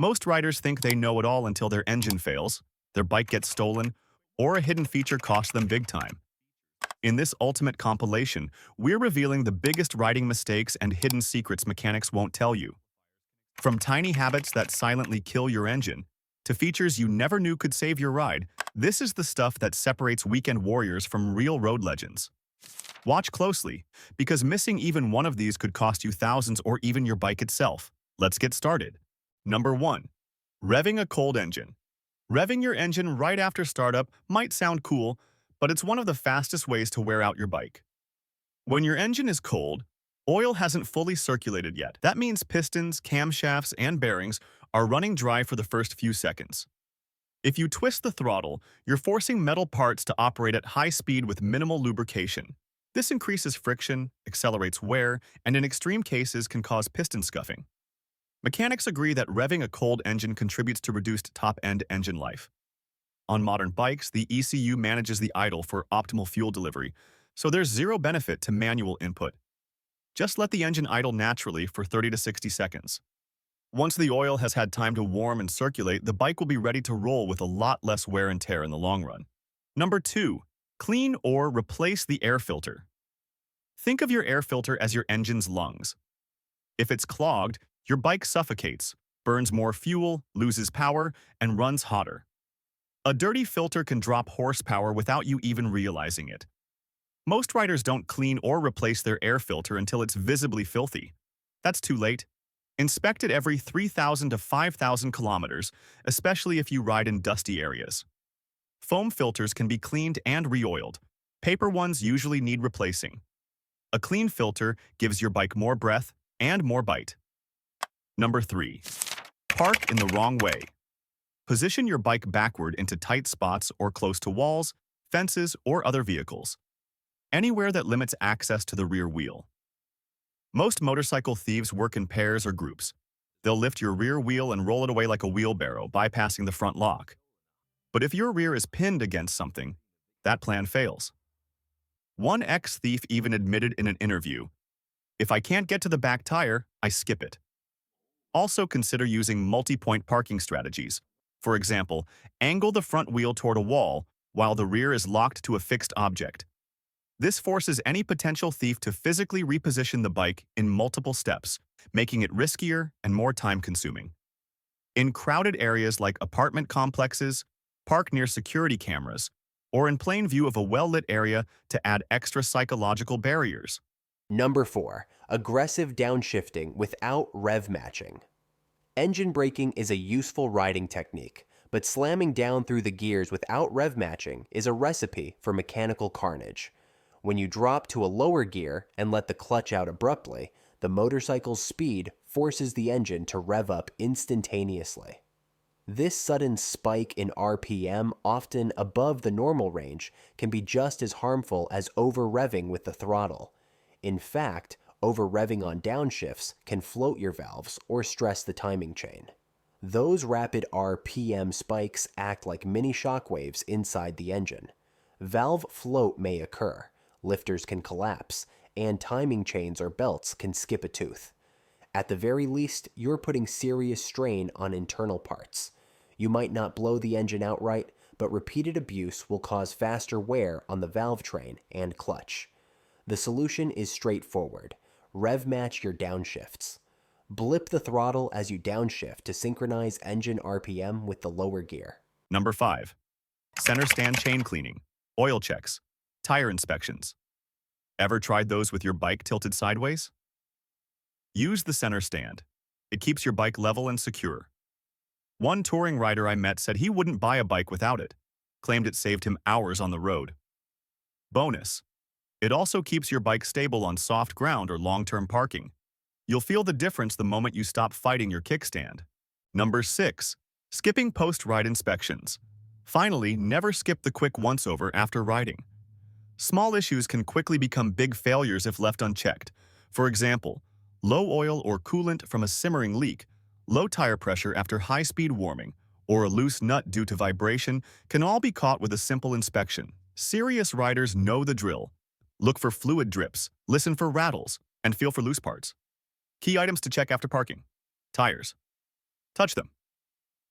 Most riders think they know it all until their engine fails, their bike gets stolen, or a hidden feature costs them big time. In this ultimate compilation, we're revealing the biggest riding mistakes and hidden secrets mechanics won't tell you. From tiny habits that silently kill your engine, to features you never knew could save your ride, this is the stuff that separates weekend warriors from real road legends. Watch closely, because missing even one of these could cost you thousands or even your bike itself. Let's get started. Number 1. Revving a cold engine. Revving your engine right after startup might sound cool, but it's one of the fastest ways to wear out your bike. When your engine is cold, oil hasn't fully circulated yet. That means pistons, camshafts, and bearings are running dry for the first few seconds. If you twist the throttle, you're forcing metal parts to operate at high speed with minimal lubrication. This increases friction, accelerates wear, and in extreme cases can cause piston scuffing. Mechanics agree that revving a cold engine contributes to reduced top-end engine life. On modern bikes, the ECU manages the idle for optimal fuel delivery, so there's zero benefit to manual input. Just let the engine idle naturally for 30 to 60 seconds. Once the oil has had time to warm and circulate, the bike will be ready to roll with a lot less wear and tear in the long run. Number 2. Clean or replace the air filter. Think of your air filter as your engine's lungs. If it's clogged, your bike suffocates, burns more fuel, loses power, and runs hotter. A dirty filter can drop horsepower without you even realizing it. Most riders don't clean or replace their air filter until it's visibly filthy. That's too late. Inspect it every 3,000 to 5,000 kilometers, especially if you ride in dusty areas. Foam filters can be cleaned and re-oiled. Paper ones usually need replacing. A clean filter gives your bike more breath and more bite. Number 3. Park in the wrong way. Position your bike backward into tight spots or close to walls, fences, or other vehicles. Anywhere that limits access to the rear wheel. Most motorcycle thieves work in pairs or groups. They'll lift your rear wheel and roll it away like a wheelbarrow, bypassing the front lock. But if your rear is pinned against something, that plan fails. One ex-thief even admitted in an interview, "If I can't get to the back tire, I skip it." Also consider using multi-point parking strategies. For example, angle the front wheel toward a wall while the rear is locked to a fixed object. This forces any potential thief to physically reposition the bike in multiple steps, making it riskier and more time-consuming. In crowded areas like apartment complexes, park near security cameras, or in plain view of a well-lit area to add extra psychological barriers. Number 4. Aggressive downshifting without rev matching. Engine braking is a useful riding technique, but slamming down through the gears without rev matching is a recipe for mechanical carnage. When you drop to a lower gear and let the clutch out abruptly, the motorcycle's speed forces the engine to rev up instantaneously. This sudden spike in RPM, often above the normal range, can be just as harmful as over-revving with the throttle. In fact, over-revving on downshifts can float your valves or stress the timing chain. Those rapid RPM spikes act like mini shockwaves inside the engine. Valve float may occur, lifters can collapse, and timing chains or belts can skip a tooth. At the very least, you're putting serious strain on internal parts. You might not blow the engine outright, but repeated abuse will cause faster wear on the valve train and clutch. The solution is straightforward. Rev match your downshifts. Blip the throttle as you downshift to synchronize engine RPM with the lower gear. Number 5. Center stand chain cleaning, oil checks, tire inspections. Ever tried those with your bike tilted sideways? Use the center stand. It keeps your bike level and secure. One touring rider I met said he wouldn't buy a bike without it, claimed it saved him hours on the road. Bonus: it also keeps your bike stable on soft ground or long-term parking. You'll feel the difference the moment you stop fighting your kickstand. Number 6. Skipping post-ride inspections. Finally, never skip the quick once-over after riding. Small issues can quickly become big failures if left unchecked. For example, low oil or coolant from a simmering leak, low tire pressure after high-speed warming, or a loose nut due to vibration can all be caught with a simple inspection. Serious riders know the drill. Look for fluid drips, listen for rattles, and feel for loose parts. Key items to check after parking. Tires. Touch them.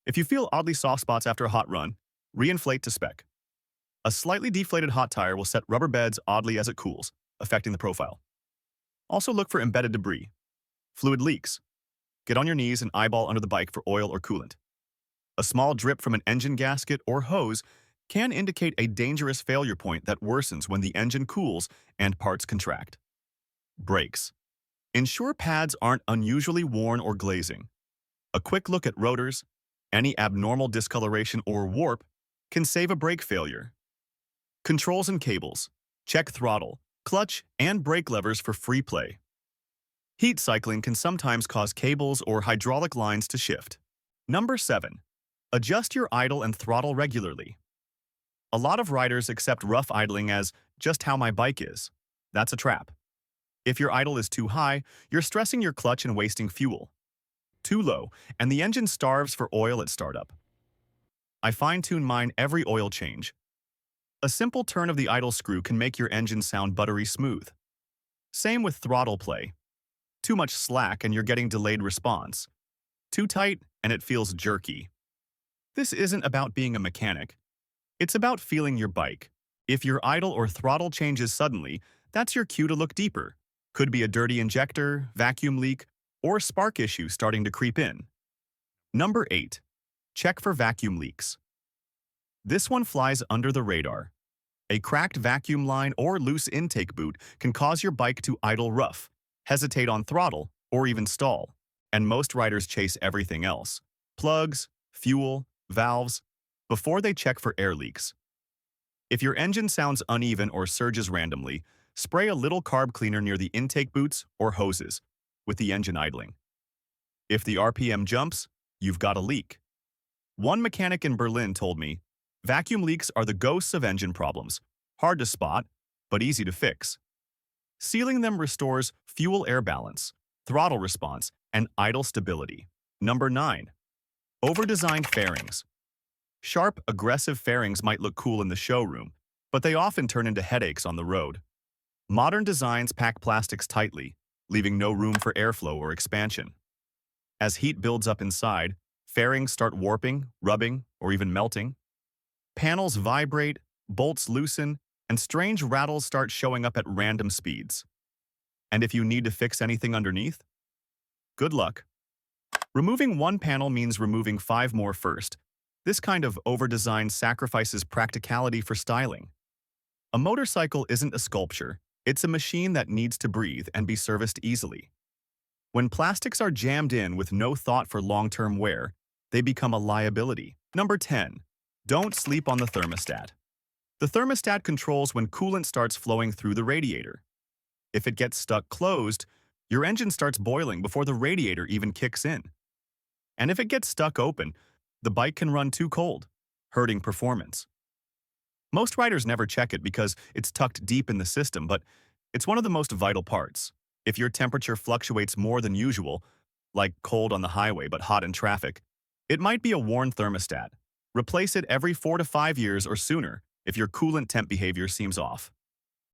If you feel oddly soft spots after a hot run, reinflate to spec. A slightly deflated hot tire will set rubber beds oddly as it cools, affecting the profile. Also look for embedded debris. Fluid leaks. Get on your knees and eyeball under the bike for oil or coolant. A small drip from an engine gasket or hose can indicate a dangerous failure point that worsens when the engine cools and parts contract. Brakes. Ensure pads aren't unusually worn or glazing. A quick look at rotors, any abnormal discoloration or warp, can save a brake failure. Controls and cables. Check throttle, clutch, and brake levers for free play. Heat cycling can sometimes cause cables or hydraulic lines to shift. Number 7. Adjust your idle and throttle regularly. A lot of riders accept rough idling as just how my bike is. That's a trap. If your idle is too high, you're stressing your clutch and wasting fuel. Too low, and the engine starves for oil at startup. I fine-tune mine every oil change. A simple turn of the idle screw can make your engine sound buttery smooth. Same with throttle play. Too much slack and you're getting delayed response. Too tight and it feels jerky. This isn't about being a mechanic. It's about feeling your bike. If your idle or throttle changes suddenly, that's your cue to look deeper. Could be a dirty injector, vacuum leak, or spark issue starting to creep in. Number 8. Check for vacuum leaks. This one flies under the radar. A cracked vacuum line or loose intake boot can cause your bike to idle rough, hesitate on throttle, or even stall. And most riders chase everything else: plugs, fuel, valves, before they check for air leaks. If your engine sounds uneven or surges randomly, spray a little carb cleaner near the intake boots or hoses with the engine idling. If the RPM jumps, you've got a leak. One mechanic in Berlin told me, vacuum leaks are the ghosts of engine problems, hard to spot, but easy to fix. Sealing them restores fuel air balance, throttle response, and idle stability. Number 9. Overdesigned fairings. Sharp, aggressive fairings might look cool in the showroom, but they often turn into headaches on the road. Modern designs pack plastics tightly, leaving no room for airflow or expansion. As heat builds up inside, fairings start warping, rubbing, or even melting. Panels vibrate, bolts loosen, and strange rattles start showing up at random speeds. And if you need to fix anything underneath, good luck. Removing one panel means removing 5 more first. This kind of overdesign sacrifices practicality for styling. A motorcycle isn't a sculpture, it's a machine that needs to breathe and be serviced easily. When plastics are jammed in with no thought for long-term wear, they become a liability. Number 10. Don't sleep on the thermostat. The thermostat controls when coolant starts flowing through the radiator. If it gets stuck closed, your engine starts boiling before the radiator even kicks in. And if it gets stuck open, the bike can run too cold, hurting performance. Most riders never check it because it's tucked deep in the system, but it's one of the most vital parts. If your temperature fluctuates more than usual, like cold on the highway but hot in traffic, it might be a worn thermostat. Replace it every 4 to 5 years or sooner if your coolant temp behavior seems off.